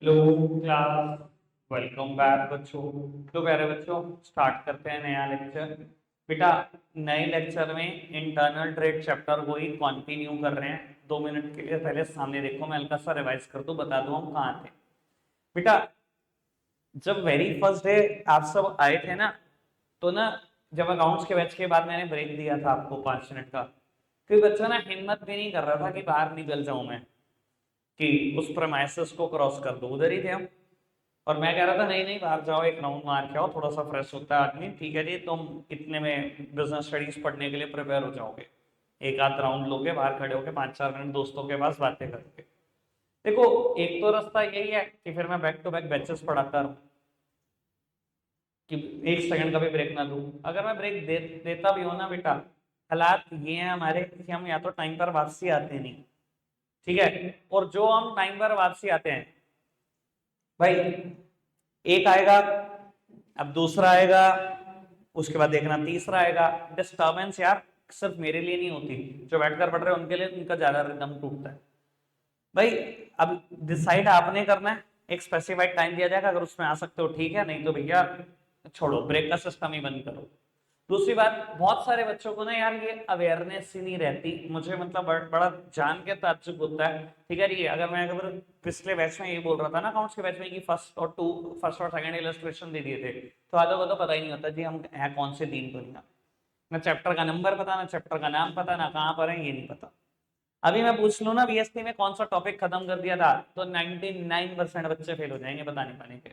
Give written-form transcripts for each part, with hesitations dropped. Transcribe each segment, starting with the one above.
Hello class. Welcome back बच्चों। तो प्यारे बच्चों, स्टार्ट करते हैं नया लेक्चर। बेटा, नए लेक्चर में इंटरनल ट्रेड चैप्टर को ही कंटिन्यू कर रहे हैं। 2 मिनट के लिए पहले सामने देखो, मैं हल्का सा रिवाइज कर दूं, बता दूं हम कहाँ थे। बेटा, जब वेरी फर्स्ट डे आप सब आए थे ना, तो ना जब अकाउंट्स के बैच के बाद मैंने ब्रेक दिया था आपको 5 मिनट का, फिर बच्चा ना हिम्मत भी नहीं कर रहा था कि बाहर निकल जाऊं मैं, कि उस प्रेमाइसेस को क्रॉस कर दूं। उधर ही थे हम। और मैं कह रहा था नहीं नहीं, बाहर जाओ, एक राउंड मार के आओ, थोड़ा सा फ्रेश होता है आदमी। ठीक है जी, तुम इतने में बिजनेस स्टडीज पढ़ने के लिए प्रिपेयर हो जाओगे। एक आध राउंड लोगे, बाहर खड़े होके 5-4 मिनट दोस्तों के पास बातें करके। देखो, एक तो रास्ता यही है कि फिर मैं बैक टू बैक बैचेस पढ़ाता रहूं, कि एक सेकंड का भी ब्रेक ना दूं। अगर मैं ब्रेक देता भी हूं ना बेटा, हालात ये हैं हमारे कि हम या तो टाइम पर वापसी आते नहीं, ठीक है, और जो हम टाइम पर वापसी आते हैं भाई, एक आएगा, अब दूसरा आएगा, उसके बाद देखना तीसरा आएगा। डिस्टर्बेंस यार सिर्फ मेरे लिए नहीं होती, जो बैठकर पढ़ रहे हैं उनके लिए उनका ज्यादा रिदम टूटता है भाई। अब डिसाइड आपने करना है। एक स्पेसिफाइड टाइम दिया जाएगा, अगर उसमें आ सकते हो ठीक है, नहीं तो भैया छोड़ो, ब्रेक का सिस्टम ही बंद करो। दूसरी बात, बहुत सारे बच्चों को ना यार ये अवेयरनेस ही नहीं रहती। मुझे मतलब बड़ा जान के ताज्जुब होता है। ठीक है जी, अगर पिछले बैच में ये बोल रहा था ना, अकाउंट्स के बैच में, कि फर्स्ट और सेकंड इलस्ट्रेशन दे दिए थे, तो आधा को तो पता ही नहीं होता जी हम है कौन से दीन दुनिया। ना चैप्टर का नंबर पता, ना चैप्टर का नाम पता, ना कहाँ पर है ये नहीं पता। अभी मैं पूछ लूँ ना बीएससी में कौन सा टॉपिक खत्म कर दिया था, तो 99% बच्चे फेल हो जाएंगे बता नहीं पाने के।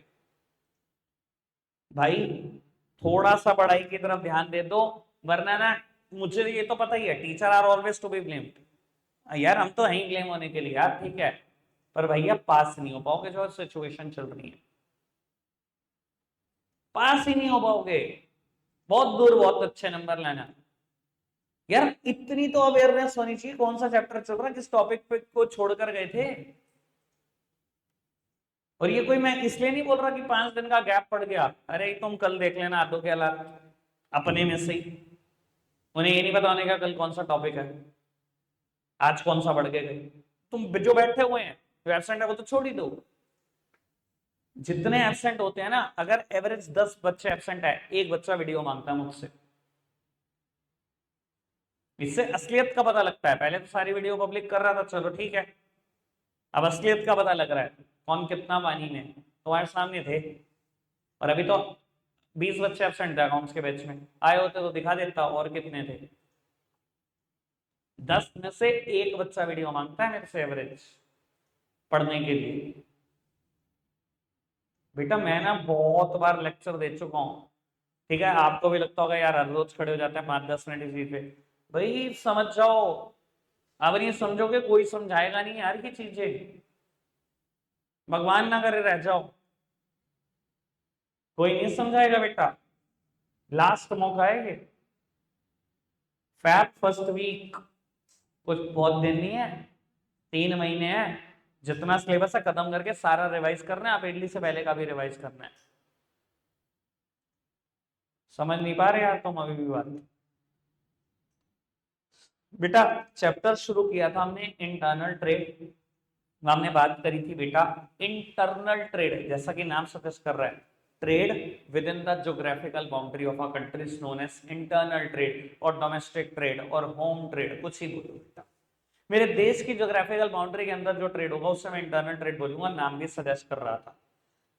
भाई, थोड़ा सा पढ़ाई की तरफ ध्यान दे दो, वरना ना, मुझे ये तो पता ही है, teacher are always to be blamed. यार हम तो हैं ब्लेम होने के लिए यार, ठीक है, पर भैया पास नहीं हो पाओगे जो सिचुएशन चल रही है। पास ही नहीं हो पाओगे, बहुत दूर बहुत अच्छे नंबर लाना। यार इतनी तो अवेयरनेस होनी चाहिए, कौन सा चैप्टर चल रहा है, किस टॉपिक पे को छोड़कर गए थे। और ये कोई, मैं इसलिए नहीं बोल रहा कि 5 दिन का गैप पड़ गया, अरे तुम कल देख लेना आदो के हालात अपने में से ही। उन्हें ये नहीं पता होने का कल कौन सा टॉपिक है, आज कौन सा पढ़ के गए। तुम जो बैठे हुए हैं, जो एबसेंट है वो तो छोड़ ही दो। जितने एबसेंट होते हैं ना, अगर एवरेज 10 बच्चे एबसेंट है, एक बच्चा वीडियो मांगता है मुझसे। इससे असलियत का पता लगता है। पहले तो सारी वीडियो पब्लिक कर रहा था, चलो ठीक है, अब असलियत का पता लग रहा है, कौन कितना पानी में। तुम्हारे सामने थे। और अभी तो 20 बच्चे एबसेंट थे अकाउंट्स के बैच में, आए होते तो दिखा देता और कितने थे। 10 में से एक बच्चा वीडियो मांगता है मेरे से एवरेज पढ़ने के लिए। बेटा मैं ना बहुत बार लेक्चर दे चुका हूँ, ठीक है, आपको भी लगता होगा यार हर रोज खड़े हो जाते हैं 5-10 मिनट इसी पे। भाई समझ जाओ, अब नहीं समझोगे कोई समझाएगा नहीं यार, ये चीजें भगवान ना करे रह जाओ, कोई नहीं समझाएगा बेटा। लास्ट मौका है ये, फैब फर्स्ट वीक, कुछ बहुत दिन नहीं है, 3 महीने हैं। जितना सिलेबस है खत्म करके सारा रिवाइज करना है, आप इडली से पहले का भी रिवाइज करना है। समझ नहीं पा रहे यार तुम अभी भी बात। बेटा, चैप्टर शुरू किया था हमने इंटरनल ट्रेड। हमने बात करी थी बेटा इंटरनल ट्रेड, जैसा कि नाम सजेस्ट कर रहा है, trade within the geographical boundary of a country is known as internal trade, और डोमेस्टिक ट्रेड और होम ट्रेड, कुछ ही बोलो बेटा। मेरे देश की ज्योग्राफिकल बाउंड्री के अंदर जो ट्रेड होगा उससे मैं इंटरनल ट्रेड बोलूंगा, नाम भी सजेस्ट कर रहा था।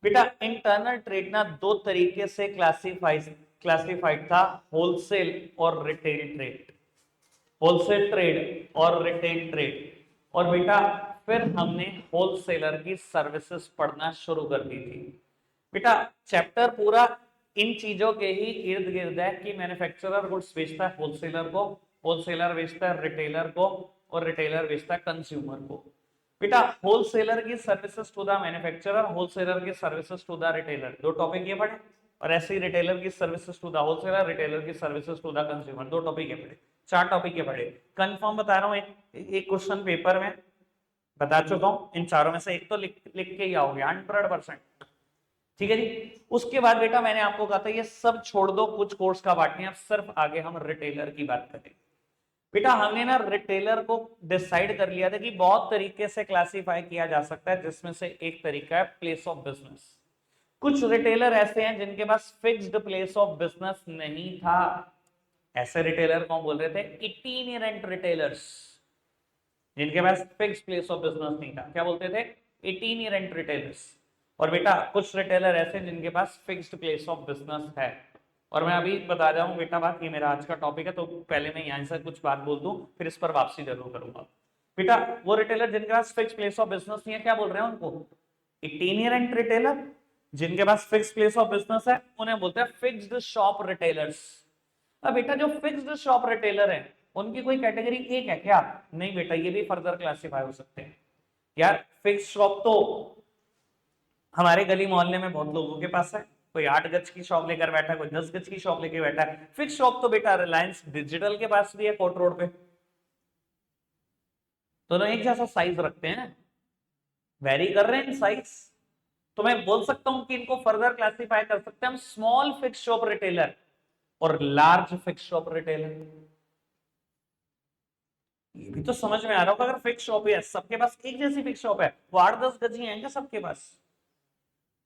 बेटा इंटरनल ट्रेड ना दो तरीके से क्लासिफाइड था, होलसेल और रिटेल ट्रेड। होलसेल ट्रेड और रिटेल ट्रेड। और बेटा फिर हमने होलसेलर की सर्विसेज पढ़ना शुरू कर दी थी। बेटा चैप्टर पूरा इन चीजों के ही इर्द गिर्द है, कि मैन्युफैक्चरर गुड्स बेचता है होलसेलर को, होलसेलर बेचता है रिटेलर को, और रिटेलर बेचता है कंज्यूमर को। बेटा होलसेलर की services to the manufacturer, wholesaler की सर्विसेज टू द रिटेलर, दो टॉपिक ये पढ़े। और ऐसे ही रिटेलर की services to the wholesaler, retailer की सर्विसेज टू द कंज्यूमर, दो टॉपिक ये पढ़े। 4 टॉपिक ये पढ़े, कंफर्म बता रहा हूँ। एक क्वेश्चन पेपर में बता चुका हूँ, इन चारों में से एक तो लिख के ही आओगे 100%। ठीक है जी। उसके बाद बेटा मैंने आपको कहा था ये सब छोड़ दो, कुछ कोर्स का पार्ट नहीं, अब सिर्फ आगे हम रिटेलर की बात करेंगे। बेटा हमने ना रिटेलर को डिसाइड कर लिया था कि बहुत तरीके से क्लासिफाई किया जा सकता है, जिसमें से एक तरीका है प्लेस ऑफ बिजनेस। कुछ रिटेलर ऐसे हैं जिनके पास फिक्स्ड प्लेस ऑफ बिजनेस नहीं था। ऐसे रिटेलर कौन बोल रहे थे? इटिनेरेंट रिटेलर्स, जिनके पास फिक्स प्लेस ऑफ बिजनेस नहीं था। क्या बोलते थे? इटिनेरेंट रिटेलर्स। और बेटा कुछ रिटेलर ऐसे जिनके पास फिक्स्ड प्लेस ऑफ बिजनेस है। और मैं अभी बता जाऊं बेटा बात, ये मेरा आज का टॉपिक है, तो पहले मैं यहां से कुछ बात बोल दूं, फिर इस पर वापसी जरूर करूंगा। बेटा वो रिटेलर जिनके पास फिक्स प्लेस ऑफ बिजनेस नहीं है, क्या बोल रहे हैं उनको? इटिनेरेंट रिटेलर। जिनके पास फिक्स प्लेस ऑफ बिजनेस है उन्हें बोलते हैं फिक्स्ड शॉप रिटेलर्स। अब बेटा जो फिक्स्ड शॉप रिटेलर है उनकी कोई कैटेगरी एक है क्या? नहीं बेटा, ये भी फर्दर क्लासिफाई हो सकते हैं। यार फिक्स शॉप तो हमारे गली मोहल्ले में बहुत लोगों के पास है। कोई 8 गज की शॉप लेकर बैठा है, कोई 10 गज की शॉप लेकर बैठा है। फिक्स शॉप तो बेटा रिलायंस डिजिटल के पास भी है, कोर्ट रोड पे। दोनों एक जैसा साइज रखते हैं, वेरी कर रहे हैं साइज। तो मैं बोल सकता हूं कि इनको फर्दर क्लासिफाई कर सकते हैं हम स्मॉल फिक्स शॉप रिटेलर और लार्ज फिक्स शॉप रिटेलर। ये भी तो समझ में आ रहा होगा, अगर फिक्स शॉप है सबके पास एक जैसी फिक्स शॉप है, वो 8-10 गज ही हैं क्या सबके पास?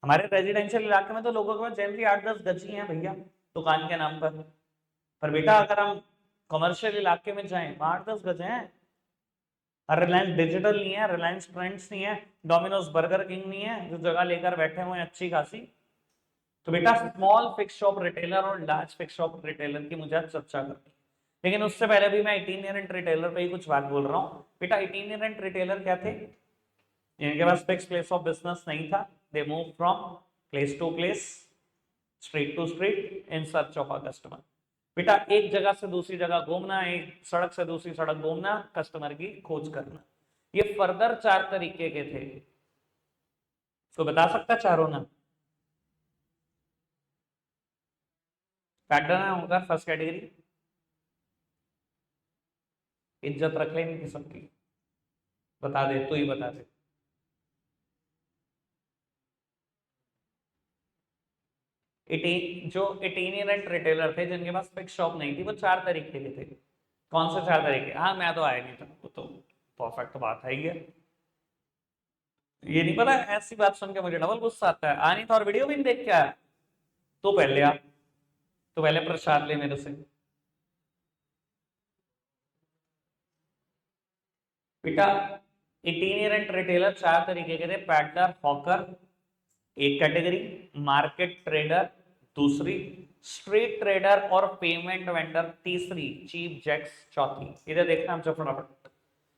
हमारे रेजिडेंशियल इलाके में तो लोगों के पास जनरली 8-10 गज ही हैं भैया, दुकान के नाम पर बेटा अगर हम कमर्शियल इलाके में जाएं, 8-10 गज हैं। रिलायंस डिजिटल नहीं है, रिलायंस ट्रेंड्स नहीं है, डोमिनोज बर्गर किंग नहीं है, जो जगह लेकर बैठे हुए हैं अच्छी खासी। तो बेटा स्मॉल फिक्स शॉप रिटेलर और लार्ज फिक्स शॉप रिटेलर की मुझे आज चर्चा करनी है। लेकिन उससे पहले भी मैं इटिनेरेंट रिटेलर पे ही कुछ बात बोल रहा हूँ। बेटा इटिनेरेंट रिटेलर क्या थे? जिनके पास फिक्स प्लेस ऑफ बिजनेस नहीं था, they move from place to place, street to street in search of a customer. बेटा एक जगह से दूसरी जगह घूमना, एक सड़क से दूसरी सड़क घूमना, कस्टमर की खोज करना। ये फर्दर 4 तरीके के थे। तो बता सकता चारों ना? पैटर्न होगा फर्स्ट कैटेगरी, इज्जत रख ले इनकी सबकी। बता दे, तू ही बता दे। जो इटिनेरेंट रिटेलर थे जिनके पास फिक्स शॉप नहीं थी, वो 4 तरीके के थे। कौन से 4 तरीके? हाँ मैं तो आया नहीं था, वो तो परफेक्ट बात है ही है। ये नहीं पता, ऐसी बात सुन के मुझे डबल गुस्सा आता है। आ नहीं था और वीडियो भी नहीं देख के आया, तो पहले आ, तो पहले प्रसाद ले मेरे से। बेटा इटिनेरेंट रिटेलर 4 तरीके के थे। पैडलर, हॉकर एक कैटेगरी, मार्केट ट्रेडर दूसरी, स्ट्रीट ट्रेडर और पेमेंट वेंडर तीसरी, चीप जैक्स चौथी। इधर देखना हम फटाफट।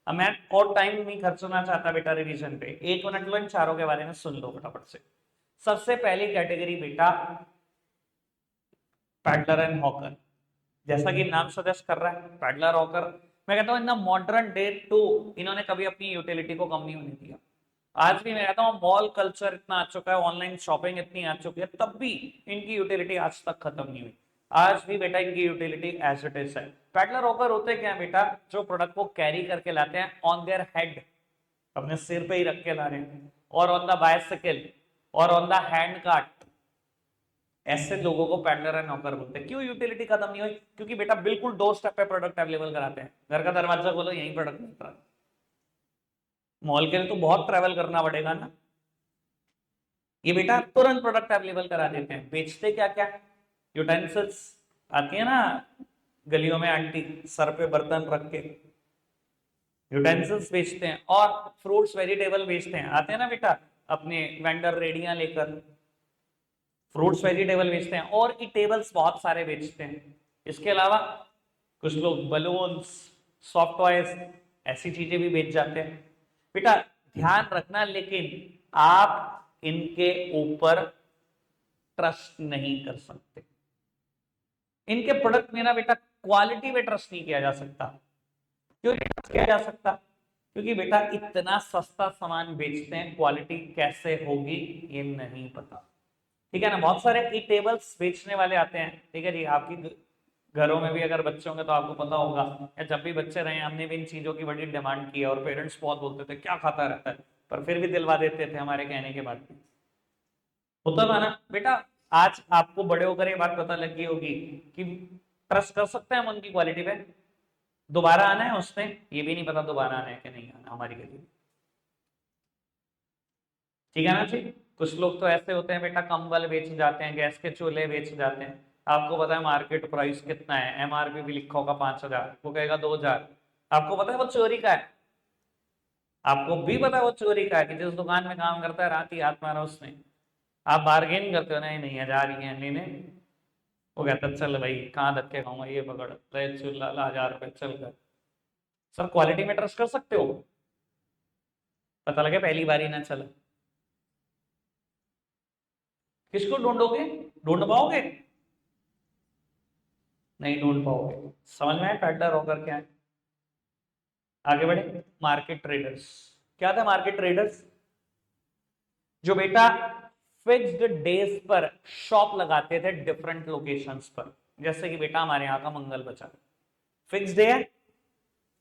अब मैं और टाइम नहीं खर्चना चाहता बेटा रिवीजन पे, 1 मिनट लो इन चारों के बारे में सुन लो फटाफट से। सबसे पहली कैटेगरी बेटा पैडलर एंड हॉकर। जैसा कि नाम सजेस्ट कर रहा है, पैडलर हॉकर। मैं कहता हूं in the modern day too इन्होंने कभी अपनी यूटिलिटी को कम नहीं होने दिया। आज भी मैं कहता हूँ मॉल कल्चर इतना आ चुका है, ऑनलाइन शॉपिंग इतनी आ चुकी है, तब भी इनकी यूटिलिटी आज तक खत्म नहीं हुई। आज भी बेटा इनकी यूटिलिटी एज इट इज है। पैडलर हॉकर होते क्या है बेटा? जो प्रोडक्ट को कैरी करके लाते हैं ऑन देयर हेड, अपने सिर पे ही रख के ला रहे हैं, और ऑन द बाइसिकल, और ऑन द हैंड कार्ट। ऐसे लोगों को पैडलर एंड हॉकर बोलते हैं। क्यों यूटिलिटी खत्म नहीं हुई? क्योंकि बेटा बिल्कुल डोर स्टेप पे प्रोडक्ट अवेलेबल कराते हैं। घर का दरवाजा खोलो यही प्रोडक्ट मिलता है। मॉल के लिए तो बहुत ट्रेवल करना पड़ेगा ना। ये बेटा तुरंत प्रोडक्ट अवेलेबल करा देते हैं। बेचते क्या क्या? यूटेंसिल्स आती है ना गलियों में आंटी, सर पे बर्तन रख के यूटेंसिल्स बेचते हैं, और फ्रूट्स वेजिटेबल बेचते हैं। आते हैं ना बेटा अपने वेंडर रेडियां लेकर, फ्रूट्स वेजिटेबल बेचते हैं, और टेबल्स बहुत सारे बेचते हैं। इसके अलावा कुछ लोग बलून्स, सॉफ्ट टॉयज, ऐसी चीजें भी बेच जाते हैं। बेटा ध्यान रखना लेकिन आप इनके ऊपर ट्रस्ट नहीं कर सकते। इनके प्रोडक्ट में ना बेटा क्वालिटी में ट्रस्ट नहीं किया जा सकता। क्यों नहीं ट्रस्ट किया जा सकता? क्योंकि बेटा इतना सस्ता सामान बेचते हैं, क्वालिटी कैसे होगी ये नहीं पता। ठीक है ना? बहुत सारे ई टेबल्स बेचने वाले आते हैं, ठीक है जी। आपकी घरों में भी अगर बच्चे होंगे तो आपको पता होगा, या जब भी बच्चे रहे हमने भी इन चीजों की बड़ी डिमांड की है, और पेरेंट्स बहुत बोलते थे क्या खाता रहता है, पर फिर भी दिलवा देते थे हमारे कहने के बाद भी। होता था ना बेटा। आज आपको बड़े होकर ये बात पता लगी होगी कि ट्रस्ट कर सकते हैं हम उनकी क्वालिटी पे। दोबारा आना है उसने, ये भी नहीं पता दोबारा आना है कि नहीं आना हमारी गली में। ठीक है ना जी। कुछ लोग तो ऐसे होते हैं बेटा, कंबल बेच जाते हैं, गैस के चूल्हे बेच जाते हैं। आपको पता है मार्केट प्राइस कितना है, एमआरपी भी लिखा होगा 5,000, वो कहेगा 2,000। आपको पता है वो चोरी का है। आपको भी पता है वो चोरी का है कि जिस दुकान में काम करता है रात ही हाथ मारा उसने। आप बार्गेन करते हो, नहीं नहीं 1,000 ही है लेने। वो कहता है चल भाई कहाँ धक्के खाऊंगा, ये पकड़ ले चूल्हा ला 1,000 रुपये चल कर। सर क्वालिटी में ट्रस्ट कर सकते हो? पता लगे पहली बार ही ना चला। किसको ढूंढोगे? ढूंढ पाओगे? नहीं ढूंढ पाओगे। समझ में आया पैटर्न होकर क्या है। आगे बढ़े। Market traders. क्या था मार्केट ट्रेडर्स? जो बेटा फिक्स्ड डेज पर शॉप लगाते थे डिफरेंट लोकेशंस पर। जैसे कि बेटा हमारे यहाँ का मंगल बाजार फिक्स डे है,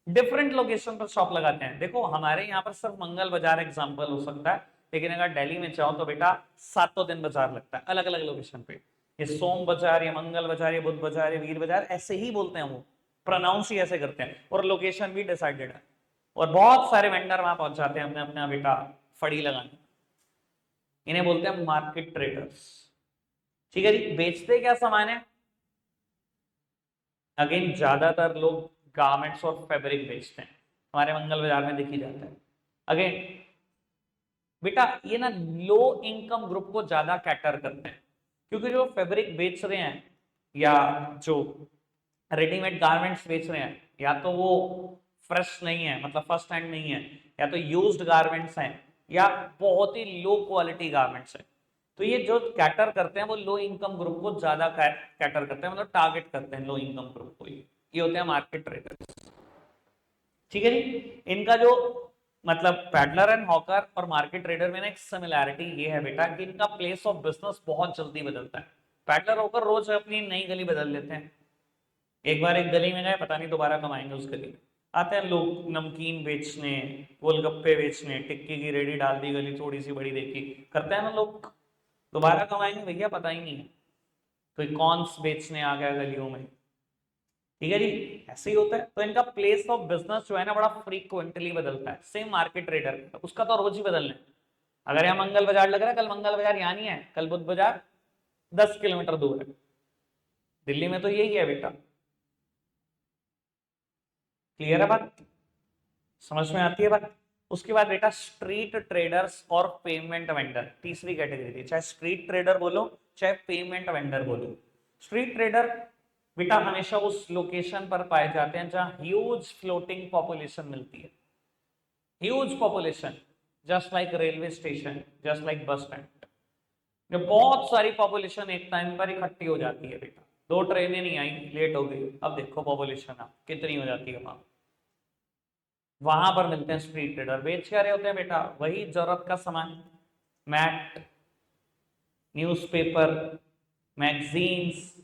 डिफरेंट लोकेशन पर शॉप लगाते हैं। देखो हमारे यहाँ पर सिर्फ मंगल बाजार एग्जांपल हो सकता है, लेकिन अगर दिल्ली में चाहो तो बेटा सातों दिन बाजार लगता है अलग अलग लोकेशन पे। ये सोम बाजार, ये मंगल बाजार, ये बुध बाजार, ये वीर बाजार, ऐसे ही बोलते हैं वो, प्रोनाउंस ही ऐसे करते हैं, और लोकेशन भी डिसाइडेड है। और बहुत सारे वेंडर वहां पहुंच जाते हैं अपने अपना बेटा फड़ी लगाने। इन्हें बोलते हैं मार्केट ट्रेडर्स। ठीक है जी। बेचते क्या सामान है? अगेन ज्यादातर लोग गारमेंट्स और फैब्रिक बेचते हैं, हमारे मंगल बाजार में दिख ही जाता है। अगेन बेटा ये ना लो इनकम ग्रुप को ज्यादा कैटर करते हैं, क्योंकि जो फैब्रिक बेच रहे हैं या जो रेडीमेड गारमेंट्स बेच रहे हैं, या तो वो फ्रेश नहीं है, मतलब फर्स्ट हैंड नहीं है, या तो यूज्ड गारमेंट्स हैं, या बहुत ही लो क्वालिटी गारमेंट्स हैं। तो ये जो कैटर करते हैं वो लो इनकम ग्रुप को ज्यादा कैटर करते हैं, मतलब टारगेट करते हैं लो इनकम ग्रुप को। ये होते हैं मार्केट ट्रेडर्स। ठीक है जी। इनका जो मतलब पैडलर एंड हॉकर और मार्केट ट्रेडर में ना एक सिमिलैरिटी ये है बेटा कि इनका प्लेस ऑफ बिजनेस बहुत जल्दी बदलता है। पैडलर हॉकर रोज अपनी नई गली बदल लेते हैं। एक बार एक गली में गए, पता नहीं दोबारा कब आएंगे उस गली में। आते हैं लोग नमकीन बेचने, गोलगप्पे बेचने, टिक्की की रेडी डाल दी, गली थोड़ी सी बड़ी देखी, करते हैं ना लोग। दोबारा कब आएंगे भैया पता ही नहीं है। कोई कॉर्न्स बेचने आ गया गलियों में। ठीक है जी। ऐसे ही होता है। तो इनका प्लेस ऑफ बिजनेस जो है ना बड़ा फ्रीक्वेंटली बदलता है। सेम मार्केट ट्रेडर उसका तो रोज ही बदलना है। अगर यहाँ मंगल बाजार लग रहा है, कल मंगल बाजार यहाँ नहीं है, कल बुध बाजार 10 किलोमीटर दूर है। दिल्ली में तो यही है बेटा। क्लियर है बात? समझ में आती है बात? उसके बाद बेटा स्ट्रीट ट्रेडर्स और पेमेंट वेंडर तीसरी कैटेगरी थी। चाहे स्ट्रीट ट्रेडर बोलो चाहे पेमेंट वेंडर बोलो। स्ट्रीट ट्रेडर बेटा हमेशा उस लोकेशन पर पाए जाते हैं जहां ह्यूज फ्लोटिंग पॉपुलेशन मिलती है। Huge population, just like railway station, just like bus stand. जब बहुत सारी पॉपुलेशन एक टाइम पर इकट्ठी हो जाती है बेटा, दो ट्रेनें नहीं आई, लेट हो गई, अब देखो पॉपुलेशन आप कितनी हो जाती है वहां पर मिलते हैं स्ट्रीट ट्रेडर। बेच क्या रहे होते हैं बेटा? वही जरूरत का सामान, मैट, न्यूज़पेपर, मैगजीन्स,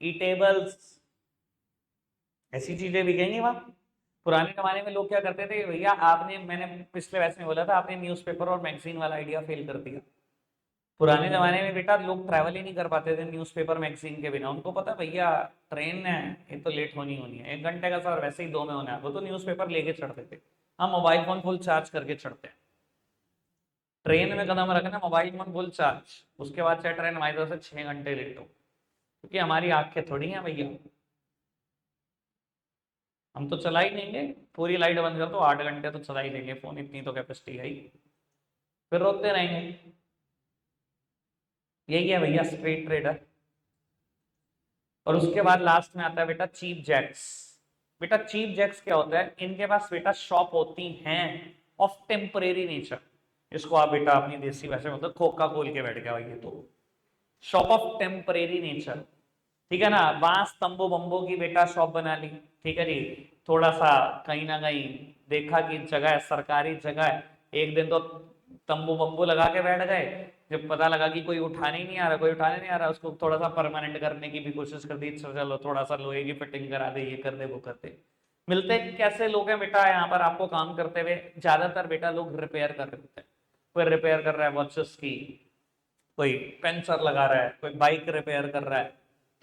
ई टेबल्स, ऐसी चीजें बिकेंगी वहां। पुराने जमाने में लोग क्या करते थे भैया, आपने मैंने पिछले वैसे में बोला था, आपने न्यूज़पेपर और मैगजीन वाला आइडिया फेल कर दिया। पुराने जमाने में बेटा लोग ट्रैवल ही नहीं कर पाते थे न्यूज़पेपर मैगजीन के बिना। उनको पता भैया ट्रेन है, ये तो लेट होनी होनी है, 1 घंटे का सफर वैसे ही 2 में होना है, वो तो न्यूज़पेपर लेके चढ़ते थे। हम मोबाइल फोन फुल चार्ज करके चढ़ते हैं। ट्रेन में कदम रखना मोबाइल फोन फुल चार्ज, उसके बाद चाहे ट्रेन हमारी तरफ से 6 घंटे लेट हो, क्योंकि हमारी आंखें थोड़ी हैं भैया। हम तो चला ही देंगे, पूरी लाइट बंद कर दो 8 घंटे तो चला ही देंगे फोन, इतनी तो कैपेसिटी है ही, फिर रोते रहेंगे। यही है भैया स्ट्रीट ट्रेडर। और उसके बाद लास्ट में आता है बेटा चीप जैक्स। बेटा चीप जैक्स क्या होता है? इनके पास बेटा शॉप होती हैं ऑफ टेम्परेरी नेचर। इसको आप बेटा अपनी देसी भाषा में मतलब खोखा खोल के बैठ गया ये तो, शॉप ऑफ टेम्परेरी नेचर। ठीक है ना, बांस तंबू बम्बू की बेटा शॉप बना ली। ठीक है जी। थोड़ा सा कहीं ना कहीं देखा कि जगह है, सरकारी जगह है, एक दिन तो तंबू बम्बू लगा के बैठ गए। जब पता लगा कि कोई उठाने ही नहीं आ रहा, कोई उठाने नहीं आ रहा, उसको थोड़ा सा परमानेंट करने की भी कोशिश कर दी। चलो थोड़ा सा लोहे की फिटिंग करा दे, ये कर दे वो कर दे। मिलते कैसे लोग हैं बेटा यहाँ पर आपको काम करते हुए? ज्यादातर बेटा लोग रिपेयर कर रहे होते हैं। कोई रिपेयर कर रहा है वॉचेस की, कोई पेंचर लगा रहा है, कोई बाइक रिपेयर कर रहा है।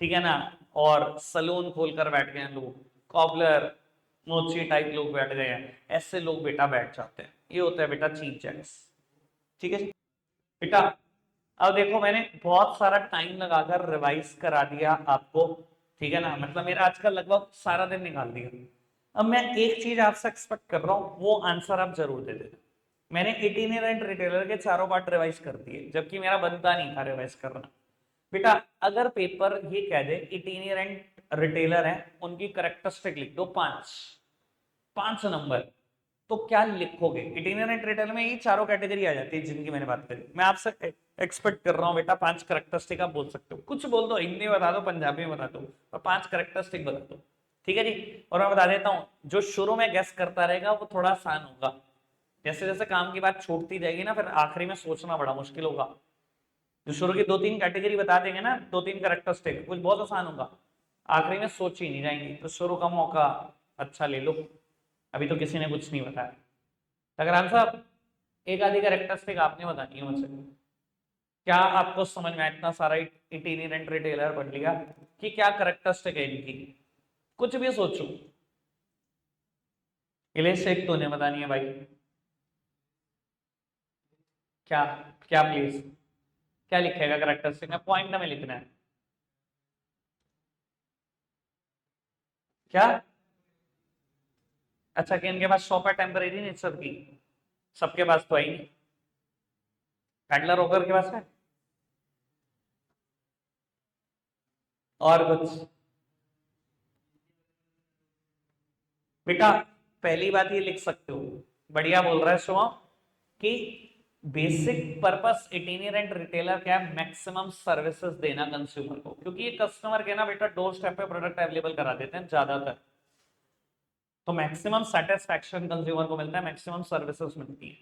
ठीक है ना। और सलून खोलकर बैठ गए हैं लोग, कॉबलर, मोची टाइप लोग बैठ गए हैं, ऐसे लोग बेटा बैठ जाते हैं। ये होता है बेटा चीफ जेक्स। ठीक है बेटा, अब देखो मैंने बहुत सारा टाइम लगाकर रिवाइज करा दिया आपको, ठीक है ना, मतलब मेरा आज का लगभग सारा दिन निकाल दिया। अब मैं एक चीज आपसे एक्सपेक्ट कर रहा हूं, वो आंसर आप जरूर दे देना। मैंने इटिनेरेंट रिटेलर के चारों पार्ट रिवाइज कर दिए, जबकि मेरा बनता नहीं था रिवाइज करना। बेटा अगर पेपर ये कह दे इटिनेरेंट रिटेलर है, उनकी करेक्टरिस्टिक लिख दो 5 नंबर, तो क्या लिखोगे? इटिनेरेंट रिटेलर में ये चारों कैटेगरी आ जाती है जिनकी मैंने बात करी। मैं आपसे एक्सपेक्ट कर रहा हूँ बेटा 5 करेक्टरिस्टिक आप बोल सकते हो, कुछ बोल दो, हिंदी में बता दो, पंजाबी में बता दो, और 5 करेक्टरिस्टिक बता दो। ठीक है जी, और मैं बता देता हूँ जो शुरू में गेस करता रहेगा वो थोड़ा आसान होगा, जैसे जैसे काम की बात छूटती जाएगी ना, फिर आखिरी में सोचना बड़ा मुश्किल होगा। जो शुरू की 2-3 कैटेगरी बता देंगे ना, 2-3 करेक्टरिस्टिक, कुछ बहुत आसान होगा, आखिरी में सोच ही नहीं जाएंगी। तो शुरू का मौका अच्छा ले लो, अभी तो किसी ने कुछ नहीं बताया। तगरान साहब एक आधी करेक्टरिस्टिक आपने बतानी है मुझसे। क्या आपको समझ में आया? इतना सारा इटिनेरेंट रिटेलर पढ़ लिया कि क्या करेक्टरिस्टिक है इनकी, कुछ भी सोचो। इलेश एक तो ने बतानी है भाई। क्या क्या प्लीज, क्या लिखेगा करेक्टरिस्टिक में? पॉइंट में लिखना है क्या? अच्छा कि इनके पास शॉप है टेम्परेरी नेचर की, सबके पास तो है ही नहीं। हैंडलर होकर के पास है और कुछ? बेटा पहली बात ये लिख सकते हो, बढ़िया बोल रहा है शुभम, कि बेसिक पर्पस इटिनेरेंट रिटेलर क्या है? मैक्सिमम सर्विसेज देना कंज्यूमर को, क्योंकि ये कस्टमर के ना बेटा डोर स्टेप पे प्रोडक्ट अवेलेबल करा देते हैं ज्यादातर, तो मैक्सिमम सेटिस्फैक्शन कंज्यूमर को मिलता है, मैक्सिमम सर्विसेज मिलती है।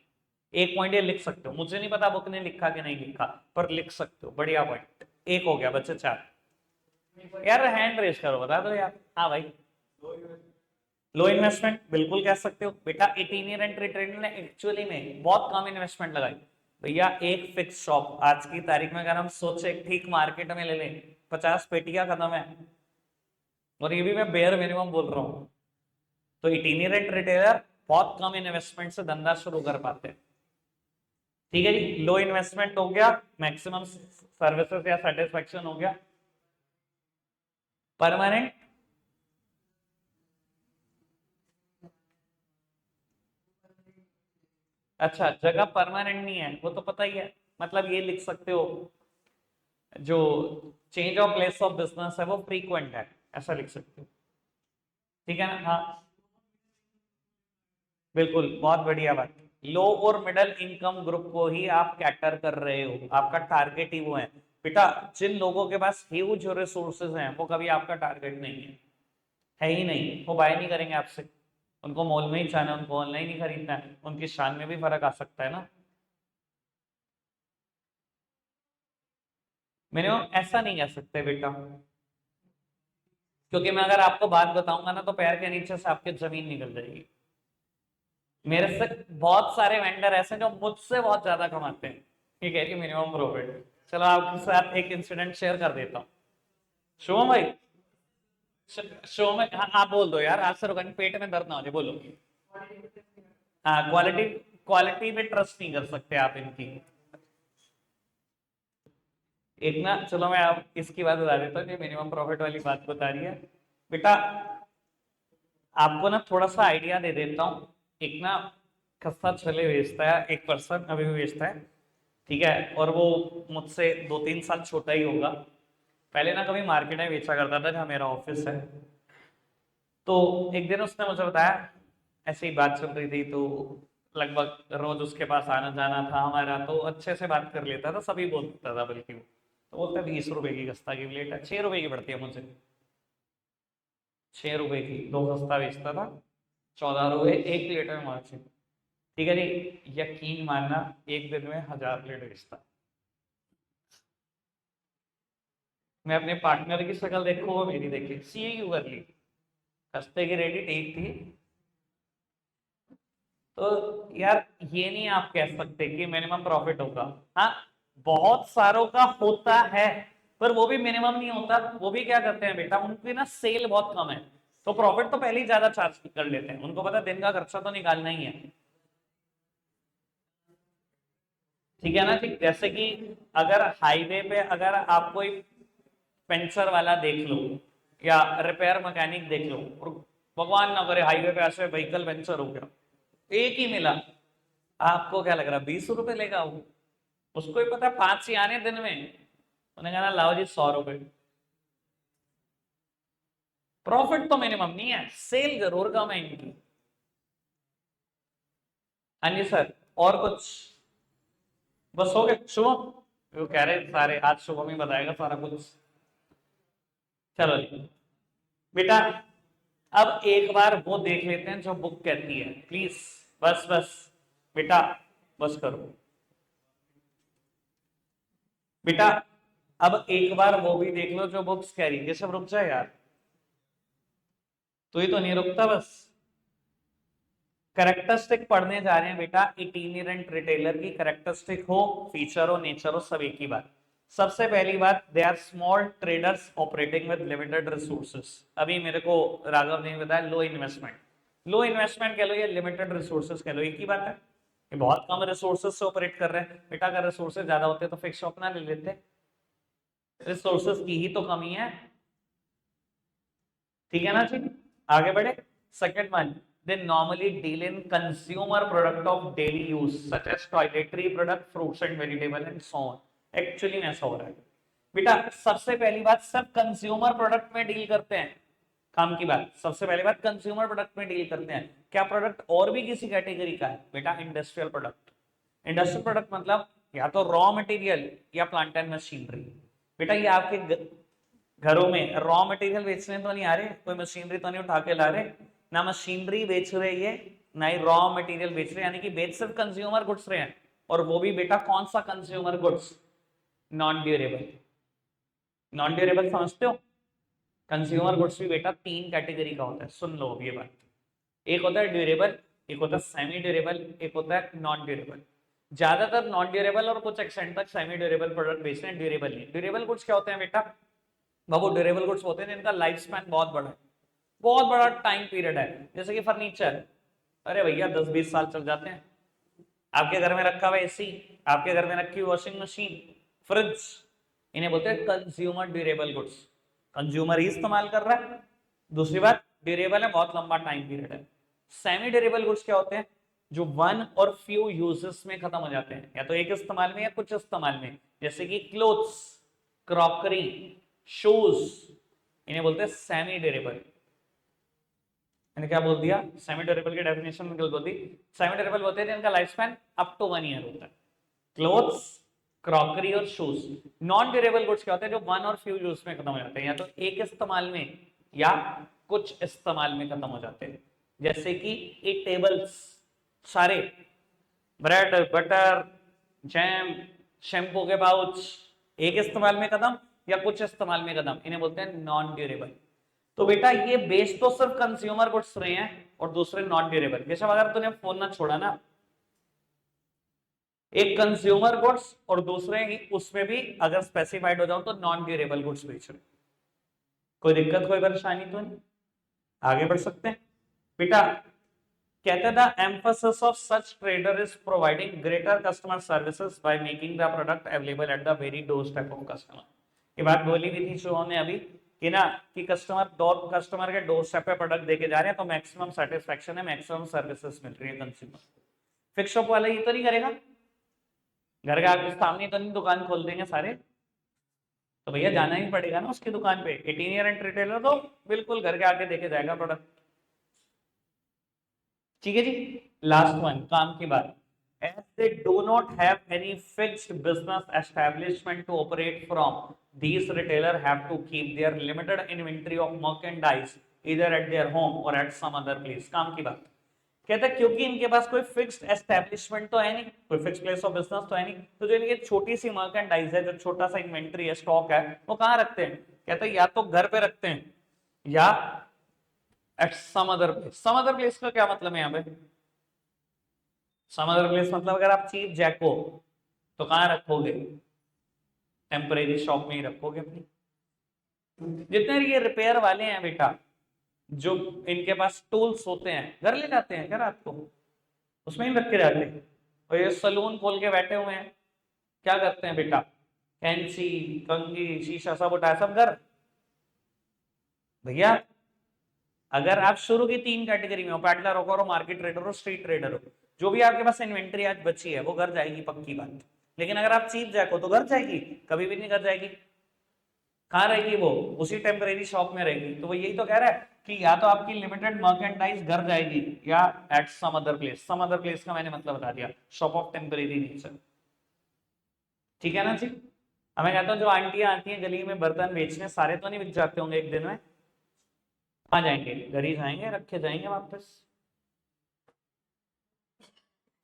एक पॉइंट ये लिख सकते हो, मुझे नहीं पता बुक ने लिखा कि नहीं लिखा, पर लिख सकते हो, बढ़िया पॉइंट। एक हो गया बच्चे, 4। यार हैंड रेस करो, बता दो यार। हाँ भाई, लो इन्वेस्टमेंट बिल्कुल कह सकते हो बेटा। इटिनेरेंट रिटेलर ने एक्चुअली में बहुत कम इन्वेस्टमेंट लगाई भैया। एक फिक्स शॉप आज की तारीख में अगर हम सोचे ठीक मार्केट में ले लें, 50 पेटियां खत्म है, और ये भी मैं बेयर मिनिमम बोल रहा हूँ। तो इटिनेरेंट रिटेलर बहुत कम इन्वेस्टमेंट से धंधा शुरू कर पाते हैं। ठीक है जी, लो इन्वेस्टमेंट हो गया, मैक्सिमम सर्विसेज या सेटिस्फेक्शन हो गया, परमानेंट। अच्छा जगह परमानेंट नहीं है वो तो पता ही है, मतलब ये लिख सकते हो जो change of place of business है वो फ्रीक्वेंट है, ऐसा लिख सकते हो। ठीक है ना? हाँ बिल्कुल, बहुत बढ़िया बात। लो और मिडिल इनकम ग्रुप को ही आप कैटर कर रहे हो, आपका टारगेट ही वो है बेटा। जिन लोगों के पास ह्यूज रिसोर्सेज हैं वो कभी आपका टारगेट नहीं है ही नहीं, वो बाय नहीं करेंगे आपसे। उनको मॉल में ही जाना है, उनको ऑनलाइन ही खरीदना है, उनकी शान में भी फर्क आ सकता है ना। मिनिमम ऐसा नहीं कह सकते बेटा, क्योंकि मैं अगर आपको बात बताऊंगा ना तो पैर के नीचे से आपकी जमीन निकल जाएगी। मेरे से बहुत सारे वेंडर ऐसे जो मुझसे बहुत ज्यादा कमाते हैं, ठीक है कि मिनिमम प्रॉफिट। चलो आपके साथ एक इंसिडेंट शेयर कर देता हूँ। शुभम भाई, शो में, हाँ आप बोल दो यार, आज से रुका नहीं, पेट में दर्द ना हो जाए, बोलो। हाँ क्वालिटी, क्वालिटी पे ट्रस्ट नहीं कर सकते आप इनकी। एक ना, चलो मैं आप इसकी बात बता देता हूँ, मिनिमम प्रॉफिट वाली बात बता रही है बेटा। आपको ना थोड़ा सा आइडिया दे देता हूँ। एक ना खस्ता छले बेचता है एक पर्सन, अभी भी बेचता है, ठीक है, और वो मुझसे 2-3 साल छोटा ही होगा। पहले ना कभी मार्केट में बेचा करता था जहाँ मेरा ऑफिस है। तो एक दिन उसने मुझे बताया, ऐसे ही बात चल रही थी, तो लगभग रोज उसके पास आना जाना था हमारा, तो अच्छे से बात कर लेता था, सभी बोलता था बल्कि वो। तो बोलता 20 रुपए की खस्ता की प्लेट है, 6 रुपए की पड़ती है मुझे, 6 रुपए की 2 खस्ता बेचता था, 14 रुपए एक प्लेट में मार्जिन। ठीक है जी, यकीन मानना एक दिन में 1000 प्लेट बेचता। मैं अपने पार्टनर की शक्ल देखो, वो मेरी देखी, सी यू कर ली, खस्ते की रेडी ठीक थी। तो यार ये नहीं आप कह सकते कि मिनिमम प्रॉफिट होगा। हाँ बहुत सारों का होता है, पर वो भी मिनिमम नहीं होता। वो भी क्या करते हैं बेटा, उनकी ना सेल बहुत कम है, तो प्रॉफिट तो पहले ही ज्यादा चार्ज कर लेते हैं, उनको पता दिन का खर्चा तो निकालना ही है। ठीक है ना जी। जैसे कि अगर हाईवे पे अगर आप कोई पंचर वाला देख लो या रिपेयर मैकेनिक देख लो, और भगवान ना करे हाईवे पे ऐसे व्हीकल पंचर हो गया, एक ही मिला, आपको क्या लग रहा है 20 रुपए लेगा वो? उसको ही पता 5 ही आने दिन में, उन्हें कहना लाओ जी 100 रुपए। प्रॉफिट तो मिनिमम नहीं है, सेल जरूर कम है इनकी। हाँ जी सर, और कुछ? बस हो गया शुभम? वो कह रहे सारे आज शुभम ही बताएगा सारा कुछ। चलो जी बेटा, अब एक बार वो देख लेते हैं जो बुक कहती है, प्लीज। बस बस बेटा, बस करो बेटा। अब एक बार वो भी देख लो जो बुक्स कह रही है। ये सब रुक जाए यार, तो ये तो नहीं रुकता बस। करेक्टरिस्टिक पढ़ने जा रहे हैं बेटा, इटिनेरेंट रिटेलर की करेक्टरिस्टिक हो, फीचर हो, नेचर हो, सब एक ही बात। सबसे पहली बात, they are small traders operating with limited resources. अभी मेरे को राघव ने बताया लो इन्वेस्टमेंट। लो इन्वेस्टमेंट कह लो या लिमिटेड रिसोर्सेस कह लो, एक ही बात है। ये बहुत कम रिसोर्सेज से ऑपरेट कर रहे हैं बेटा। अगर रिसोर्सेज ज्यादा होते तो फिक्स शॉप ना ले लेते, रिसोर्सेज की ही तो कमी है। ठीक है ना जी, आगे बढ़े। Second one, they normally deal in consumer product of daily use such as toiletry product, fruits and vegetable and so on. Actually में ऐसा हो रहा है बेटा। सबसे पहली बात, सब कंज्यूमर प्रोडक्ट में डील करते हैं। काम की बात, सबसे पहली बात कंज्यूमर प्रोडक्ट में डील करते हैं। क्या प्रोडक्ट और भी किसी कैटेगरी का है बेटा? Industrial product. इंडस्ट्रियल प्रोडक्ट मतलब या तो रॉ मटेरियल या प्लांट एंड मशीनरी। बेटा ये आपके घरों में रॉ मटेरियल बेचने तो नहीं आ रहे, कोई मशीनरी तो नहीं उठा के ला रहे, ना मशीनरी बेच रहे ये, ना ही रॉ मटेरियल बेच रहे, यानी कि बेच सिर्फ कंज्यूमर गुड्स रहे हैं। और वो भी बेटा कौन सा consumer goods? Non durable. Non durable समझते हो? कंज्यूमर गुड्स भी बेटा 3 कैटेगरी का होता है, सुन लो ये बात। एक होता है ड्यूरेबल, एक होता है सेमी ड्यूरेबल, एक होता है नॉन ड्यूरेबल। ज्यादातर नॉन ड्यूरेबल और कुछ एक्सटेंट तक सेमी ड्यूरेबल प्रोडक्ट बेच रहे हैं, ड्यूरेबल नहीं। ड्यूरेबल गुड्स क्या होते हैं बेटा? वो ड्यूरेबल गुड्स होते हैं जिनका लाइफ स्पैन बहुत बड़ा है, बहुत बड़ा टाइम पीरियड है। जैसे कि फर्नीचर, अरे भैया 10-20 साल चल जाते हैं। आपके घर में रखा हुआ एसी, आपके घर में रखी वॉशिंग मशीन, फ्रिज, इन्हें बोलते हैं कंज्यूमर ड्यूरेबल गुड्स। कंज्यूमर ही इस्तेमाल कर रहा है। दूसरी बात, ड्यूरेबल है, बहुत लंबा टाइम पीरियड है। सेमी ड्यूरेबल गुड्स क्या होते हैं? जो वन और फ्यू यूजेस में खत्म हो जाते हैं, या तो एक इस्तेमाल में या कुछ इस्तेमाल में। जैसे कि क्लोथ्स, क्रॉकरी, शूज, इन्हें बोलते हैं सेमी ड्यूरेबल। मैंने क्या बोल दिया? सेमी ड्यूरेबल की डेफिनेशन निकल बोल दी। सेमी ड्यूरेबल होते हैं जिनका life span up to 1 year होता है, क्लोथ्स, क्रॉकरी और शूज। नॉन ड्यूरेबल गुड्स क्या होते हैं? जो वन और फ्यू यूज में खत्म हो जाते हैं, या तो एक इस्तेमाल में या कुछ इस्तेमाल में खत्म हो जाते हैं। जैसे कि ईटेबल्स, सारे ब्रेड, बटर, जैम, शैम्पू के पाउच, एक इस्तेमाल में खत्म या कुछ इस्तेमाल में खत्म, इन्हें बोलते हैं नॉन ड्यूरेबल। तो बेटा ये बेस तो सिर्फ कंज्यूमर गुड्स रहे हैं और दूसरे नॉन ड्यूरेबल। जैसे अगर तूने फोन ना छोड़ा ना, एक कंज्यूमर गुड्स और दूसरे ही उसमें भी अगर स्पेसिफाइड हो जाओ तो नॉन ड्यूरेबल गुड्स बेच रहे। कोई दिक्कत, कोई परेशानी तो नहीं? आगे बढ़ सकते हैं बेटा। कहते हैं the emphasis of such trader is providing greater customer services by making the product available at the very door step of customer. ये बात बोली भी थी शुभम ने अभी कि ना, कि कस्टमर के डोर स्टेप पे प्रोडक्ट देके जा रहे हैं तो मैक्सिमम सेटिस्फेक्शन है, मैक्सिमम सर्विसेज मिल रही है कंज्यूमर। फिक्स शॉप वाला ये तो नहीं करेगा, घर के आगे सामने तो नहीं दुकान खोल देंगे सारे, तो भैया जाना ही पड़ेगा ना उसकी दुकान पे। इटीनियरेंट रिटेलर तो बिल्कुल घर के आगे देके जाएगा प्रोडक्ट। ठीक है जी, लास्ट वन, काम की बात। As they do not have any fixed business establishment to operate from, these retailers have to keep their limited inventory of merchandise either at their home or at some other place। काम की बात कहते हैं क्योंकि इनके पास कोई fixed establishment तो है नहीं, कोई फिक्स प्लेस ऑफ बिजनेस तो है नहीं, तो जो इनकी छोटी सी मर्केंडाइज है, जो छोटा सा इन्वेंट्री है, स्टॉक है, वो कहाँ रखते हैं? कहते हैं या तो घर पे रखते हैं या at some other place. Some other place का क्या मतलब है यहाँ पे? सम अदर प्लेस मतलब अगर आप चीप जैक हो तो कहाँ रखोगे? टेम्परेरी शॉप में ही रखोगे अपनी। जितने ये रिपेयर वाले हैं बेटा, जो इनके पास टूल्स होते हैं घर ले जाते हैं क्या रात को, उसमें ही रख के जाते हैं। और ये सलून खोल के बैठे हुए हैं, क्या करते हैं बेटा, कैंची कंघी शीशा सब उठाया सब घर। भैया अगर आप शुरू की 3 कैटेगरी में हो, पैडलर हो, मार्केट ट्रेडर हो, स्ट्रीट ट्रेडर हो, जो भी आपके पास इन्वेंट्री आज बची है वो घर जाएगी पक्की बात। लेकिन अगर आप चीप जैक हो तो घर जाएगी, कभी भी नहीं घर जाएगी। कहाँ रहेगी वो, उसी टेम्परेरी शॉप में रहेगी। तो वो यही तो कह रहा है कि या तो आपकी लिमिटेड मर्केंटाइज घर जाएगी या at some other place. Some other place का मैंने मतलब बता दिया, शॉप ऑफ टेम्परेरी नेचर। ठीक है ना जी। अब मैं कहता हूँ जो आंटियां आती हैं गली में बर्तन बेचने, सारे तो नहीं बिक जाते होंगे एक दिन में, आ जाएंगे घर ही जाएंगे, रखे जाएंगे वापस।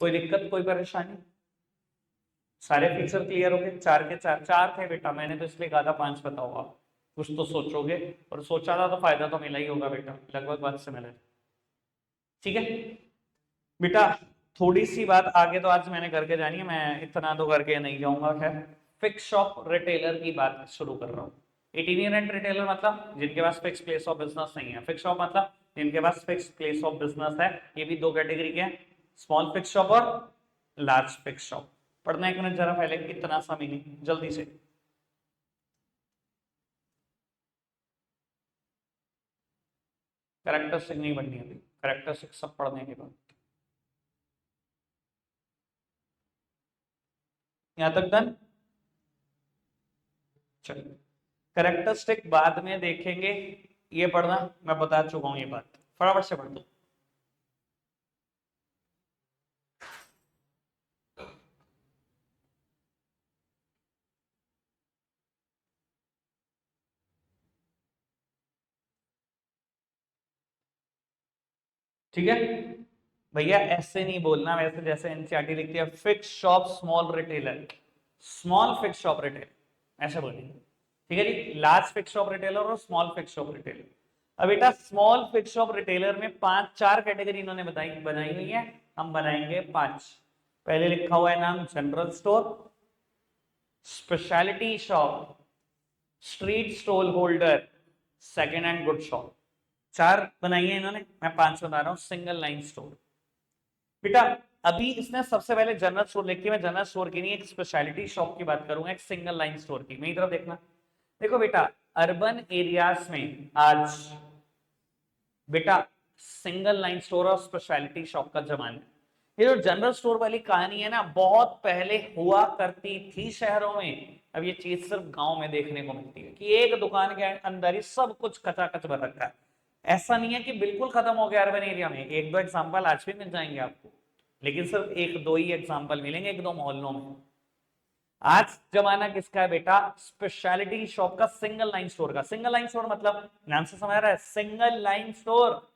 कोई दिक्कत कोई परेशानी, सारे फीचर क्लियर हो गए। 4 के 4 4 थे बेटा, मैंने तो इसलिए कहा था 5 बताओ आप, कुछ तो सोचोगे, और सोचा था तो फायदा तो मिला ही होगा बेटा, लगभग बात से मिला। ठीक है बेटा, थोड़ी सी बात आगे तो आज मैंने करके जानी है, मैं इतना तो करके नहीं जाऊंगा। खैर, फिक्स शॉप रिटेलर की बात शुरू कर रहा हूँ। इटिनेरेंट रिटेलर मतलब जिनके पास फिक्स प्लेस ऑफ बिजनेस नहीं है। फिक्स शॉप मतलब जिनके पास फिक्स प्लेस ऑफ बिजनेस है। ये भी 2 कैटेगरी के हैं, स्मॉल फिक्स शॉप और लार्ज फिक्स शॉप। पढ़ना एक मिनट जरा पहले, इतना सा मीनिंग जल्दी से। कैरेक्टरिस्टिक नहीं पढ़नी अभी, कैरेक्टरिस्टिक सब पढ़ने के बाद। यहां तक डन। चलिए, कैरेक्टरिस्टिक बाद में देखेंगे, ये पढ़ना मैं बता चुका हूं ये बात, फटाफट से पढ़ दो। ठीक है भैया, ऐसे नहीं बोलना वैसे जैसे एनसीईआरटी लिखती है, fix shop small retailer, small fix shop retailer ऐसे बोलेंगे। ठीक है जी, लार्ज फिक्स शॉप रिटेलर और स्मॉल फिक्स शॉप रिटेलर। अब बेटा स्मॉल फिक्स शॉप रिटेलर में 4 कैटेगरी इन्होंने बनाई हुई है, हम बनाएंगे 5। पहले लिखा हुआ है नाम general store, speciality shop, street stall holder, second hand good shop. 4 बनाई है इन्होंने, मैं 5 बता रहा हूं। सिंगल लाइन स्टोर बेटा, अभी इसने सबसे पहले जनरल स्टोर लिखी, मैं जनरल स्टोर की नहीं एक स्पेशलिटी शॉप की बात करूंगा, एक सिंगल लाइन स्टोर की। मेरी तरफ देखना, देखो बेटा अर्बन एरियाज में आज बेटा सिंगल लाइन स्टोर और स्पेशलिटी शॉप का जमाना है। ये जो जनरल स्टोर वाली कहानी है ना, बहुत पहले हुआ करती थी शहरों में। अब ये चीज सिर्फ गांव में देखने को मिलती है कि एक दुकान के अंदर ही सब कुछ कचाकच भर रखा है। ऐसा नहीं है कि बिल्कुल खत्म हो गया अर्बन एरिया में, 1-2 एग्जाम्पल आज भी मिल जाएंगे आपको, लेकिन सिर्फ 1-2 ही एग्जाम्पल मिलेंगे 1-2 मोहल्लों में। आज जमाना किसका है बेटा, स्पेशलिटी शॉप का, सिंगल लाइन स्टोर का। सिंगल लाइन स्टोर मतलब नाम से समझ रहा है, सिंगल लाइन स्टोर।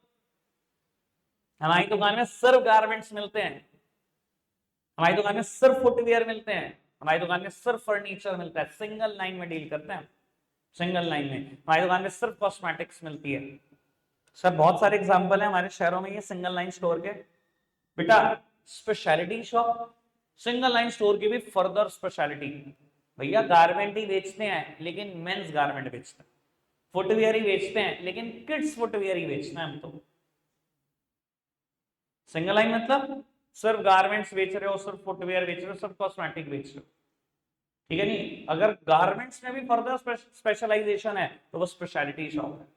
हमारी दुकान में सिर्फ गारमेंट्स मिलते हैं, हमारी दुकान में सिर्फ फुटवियर मिलते हैं, हमारी दुकान में सिर्फ फर्नीचर मिलता है। सिंगल लाइन में डील करते हैं, सिंगल लाइन में। हमारी दुकान में सिर्फ कॉस्मेटिक्स मिलती है। सर बहुत सारे एग्जांपल हैं हमारे शहरों में ये सिंगल लाइन स्टोर के। बेटा speciality shop, single line store की भी फर्दर स्पेशलिटी, भैया गारमेंट ही बेचते हैं लेकिन मेंस गारमेंट बेचते हैं, फुटवियर ही बेचते हैं लेकिन किड्स फुटवियर ही बेचते हैं हम तो। सिंगल लाइन मतलब सिर्फ गारमेंट्स बेच रहे हो, सिर्फ फुटवेयर बेच रहे हो, सिर्फ कॉस्मेटिक बेच रहे हो। ठीक है नहीं, अगर गारमेंट्स में भी फर्दर स्पेशलाइजेशन है तो वो स्पेशलिटी शॉप है।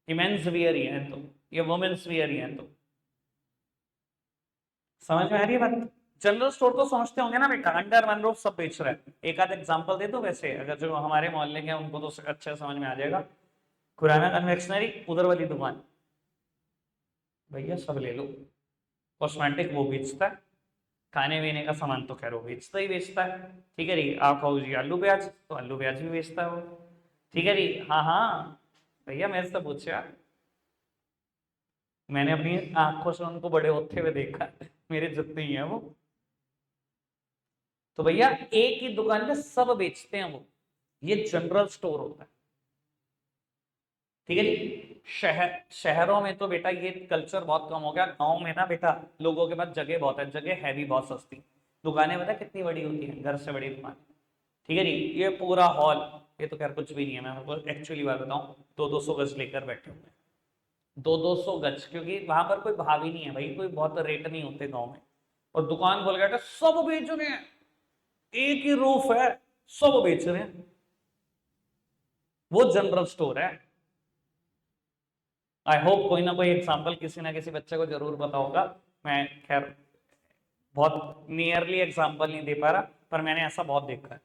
ये मेंस वियर ही है तो, ये वुमेन्स वियर ही है तो। समझ में आ रही है बात। जनरल स्टोर तो समझते होंगे ना बेटा, अंडर वन रूफ सब बेच रहा है। एक आध एग्जांपल दे दो वैसे, अगर जो हमारे मोहल्ले के हैं उनको तो अच्छे समझ में आ जाएगा। खुराना कन्वेक्शनरी उधर वाली दुकान, भैया सब ले लो। कॉस्मेटिक वो बेचता है, खाने पीने का सामान तो खैर वो बेचता ही बेचता है। ठीक है जी, आप खाओ जी आलू प्याज, तो आलू प्याज भी बेचता है वो। ठीक है जी, हाँ हाँ भैया मेरे से पूछे यार, मैंने अपनी आंखों से उनको बड़े होते हुए देखा है, मेरे जितने ही हैं वो। तो भैया एक ही दुकान पे सब बेचते हैं वो, ये जनरल स्टोर होता है। ठीक है जी, शहरों में तो बेटा ये कल्चर बहुत कम हो गया। गांव में ना बेटा लोगों के पास जगह बहुत है, जगह है भी बहुत सस्ती। दुकानें पता कितनी बड़ी होती है, घर से बड़ी दुकान। ठीक है जी, ये पूरा हॉल, ये तो खैर कुछ भी नहीं है, मैं आपको एक्चुअली बात बताऊं, 200-200 गज लेकर बैठे हुए हैं। 200 गज, क्योंकि वहां पर कोई भाव ही नहीं है भाई, कोई बहुत रेट नहीं होते गांव में। और दुकान खोल गया सब बेच रहे हैं, एक ही रूफ है, सब बेच रहे हैं, वो जनरल स्टोर है। आई होप कोई ना कोई एग्जाम्पल किसी ना किसी बच्चे को जरूर पता होगा। मैं खैर बहुत नियरली एग्जाम्पल नहीं दे पा रहा, पर मैंने ऐसा बहुत देखा है।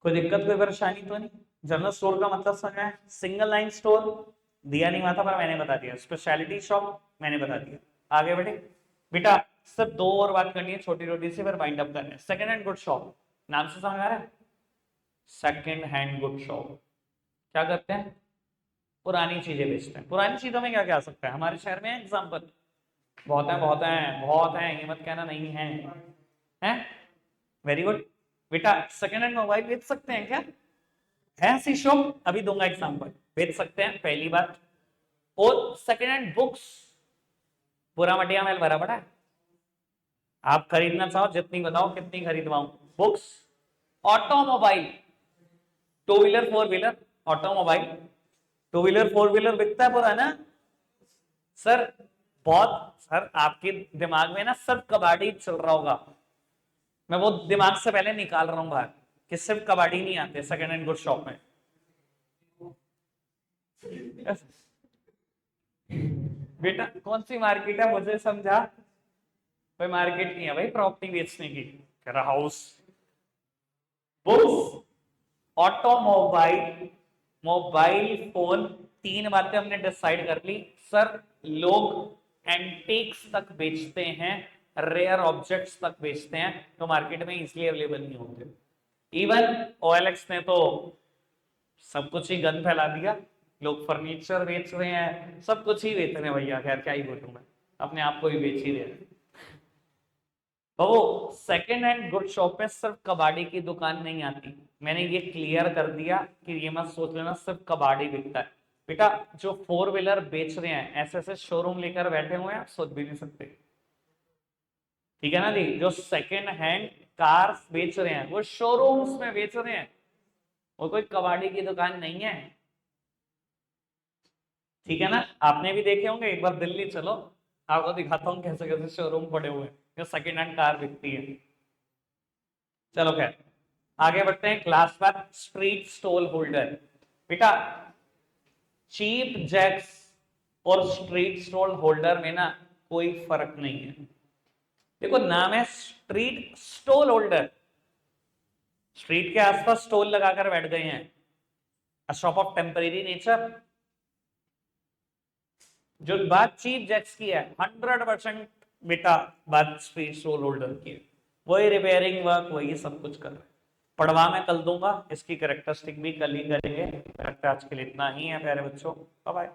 कोई दिक्कत कोई परेशानी तो नहीं? जनरल स्टोर का मतलब समझ में? सिंगल लाइन स्टोर दिया नहीं हुआ था पर मैंने बता दिया, स्पेशलिटी शॉप मैंने बता दिया। आगे बढ़े बेटा, सिर्फ दो और बात करनी है छोटी छोटी सी, फिर बाइंड अप करना है। सेकंड हैंड गुड शॉप, नाम से समझ आ रहा है? सेकंड हैंड गुड शॉप क्या करते हैं? पुरानी चीजें बेचते हैं। पुरानी चीजों में क्या क्या आ सकता है हमारे शहर में? एग्जाम्पल बहुत है, बहुत है, बहुत है, ये मत कहना नहीं है, हैं? वेरी गुड बेटा, सेकंड हैंड मोबाइल बेच सकते हैं क्या? है ऐसी शॉप? अभी दूंगा एग्जांपल, बेच सकते हैं पहली बात। और सेकंड हैंड बुक्स, पूरा मटिया मेल भरा पड़ा है, आप खरीदना चाहो जितनी बताओ कितनी खरीदवाऊं। Books, automobile, two wheeler four wheeler, automobile, two wheeler four wheeler बिकता है पूरा ना सर? बहुत सर, आपके दिमाग में ना सिर्फ कबाड़ी चल रहा होगा, मैं वो दिमाग से पहले निकाल रहा हूं बाहर कि सिर्फ कबाड़ी नहीं आते सेकंड हैंड गुड शॉप में। बेटा कौन सी मार्केट है मुझे समझा? कोई मार्केट नहीं है भाई प्रॉपर्टी बेचने की, house, books, automobile, mobile phone, तीन बातें हमने डिसाइड कर ली। सर लोग एंटीक्स तक बेचते हैं, रेयर ऑब्जेक्ट्स तक बेचते हैं, तो मार्केट में इसलिए अवेलेबल नहीं होते। इवन OLX ने तो सब कुछ ही गंद फैला दिया, लोग फर्नीचर बेच रहे हैं, सब कुछ ही बेच रहे हैं भैया, खैर क्या ही बोलूं मैं, अपने आप को ही बेच ही रहे हैं। तो वो सेकेंड हैंड गुड शॉप में सिर्फ कबाड़ी की दुकान नहीं आती। मैंने ये क्लियर कर दिया कि ये मत सोच लेना सिर्फ कबाड़ी बिकता है। बेटा जो फोर व्हीलर बेच रहे हैं ऐसे ऐसे शोरूम लेकर बैठे हुए हैं, आप सोच भी नहीं सकते। ठीक है ना जी? जो सेकेंड हैंड कार्स बेच रहे हैं वो शोरूम्स में बेच रहे हैं, वो कोई कबाड़ी की दुकान नहीं है। ठीक है ना? आपने भी देखे होंगे, एक बार दिल्ली चलो, आपको दिखाता हूँ कैसे कैसे शोरूम पड़े हुए हैं जो सेकेंड हैंड कार बिकती है। चलो खैर आगे बढ़ते हैं। क्लास बात, स्ट्रीट स्टॉल होल्डर। बेटा चीप जैक्स और स्ट्रीट स्टॉल होल्डर में ना कोई फर्क नहीं है। देखो नाम है स्ट्रीट स्टॉल होल्डर, स्ट्रीट के आसपास स्टॉल लगाकर बैठ गए हैं, अ शॉप ऑफ टेम्परेरी नेचर। जो बात चीप जैक्स की है 100% बेटा बात स्ट्रीट स्टॉल होल्डर की है, वही रिपेयरिंग वर्क वही सब कुछ कर रहे हैं। पढ़वा मैं कल दूंगा, इसकी कैरेक्टरिस्टिक भी कल ही करेंगे। आज के लिए इतना ही है प्यारे बच्चों, बाय बाय।